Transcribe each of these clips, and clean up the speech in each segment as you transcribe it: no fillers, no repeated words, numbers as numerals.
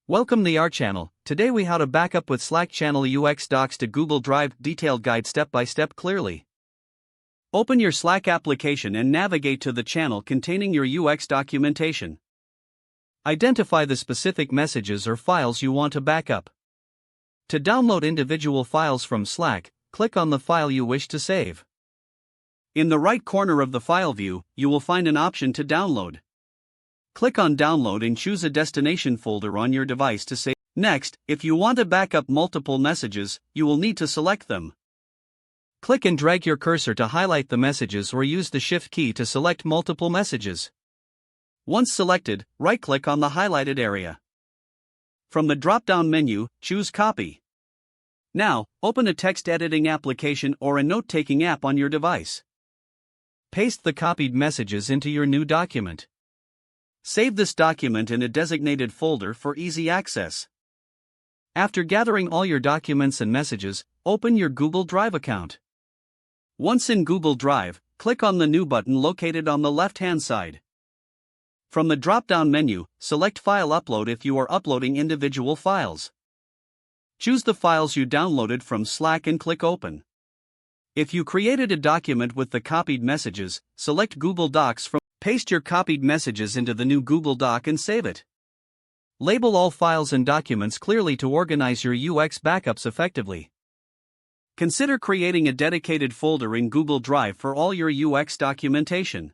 Welcome to our channel. Today we how to backup with Slack channel UX docs to Google Drive. Detailed guide step by step clearly. Open your Slack application and navigate to the channel containing your UX documentation. Identify the specific messages or files you want to backup. To download individual files from Slack, click on the file you wish to save. In the right corner of the file view, you will find an option to download. Click on Download and choose a destination folder on your device to save. Next, if you want to back up multiple messages, you will need to select them. Click and drag your cursor to highlight the messages or use the Shift key to select multiple messages. Once selected, right-click on the highlighted area. From the drop-down menu, choose Copy. Now, open a text editing application or a note-taking app on your device. Paste the copied messages into your new document. Save this document in a designated folder for easy access. After gathering all your documents and messages, open your Google Drive account. Once in Google Drive, click on the New button located on the left-hand side. From the drop-down menu, select File Upload if you are uploading individual files. Choose the files you downloaded from Slack and click Open. If you created a document with the copied messages, select Google Docs from. Paste your copied messages into the new Google Doc and save it. Label all files and documents clearly to organize your UX backups effectively. Consider creating a dedicated folder in Google Drive for all your UX documentation.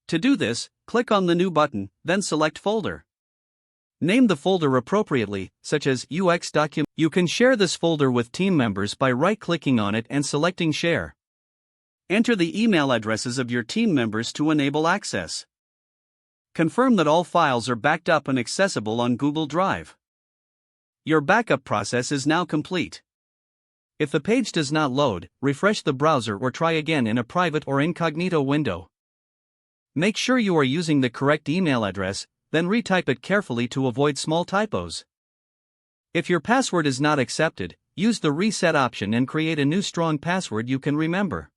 To do this, click on the New button, then select Folder. Name the folder appropriately, such as UX Document. You can share this folder with team members by right-clicking on it and selecting Share. Enter the email addresses of your team members to enable access. Confirm that all files are backed up and accessible on Google Drive. Your backup process is now complete. If the page does not load, refresh the browser or try again in a private or incognito window. Make sure you are using the correct email address, then retype it carefully to avoid small typos. If your password is not accepted, use the reset option and create a new strong password you can remember.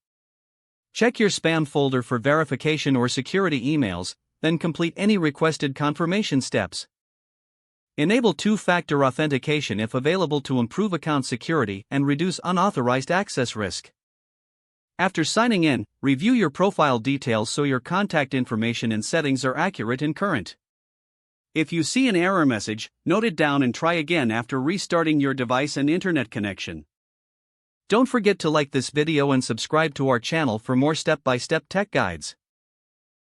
Check your spam folder for verification or security emails, then complete any requested confirmation steps. Enable two-factor authentication if available to improve account security and reduce unauthorized access risk. After signing in, review your profile details so your contact information and settings are accurate and current. If you see an error message, note it down and try again after restarting your device and internet connection. Don't forget to like this video and subscribe to our channel for more step-by-step tech guides.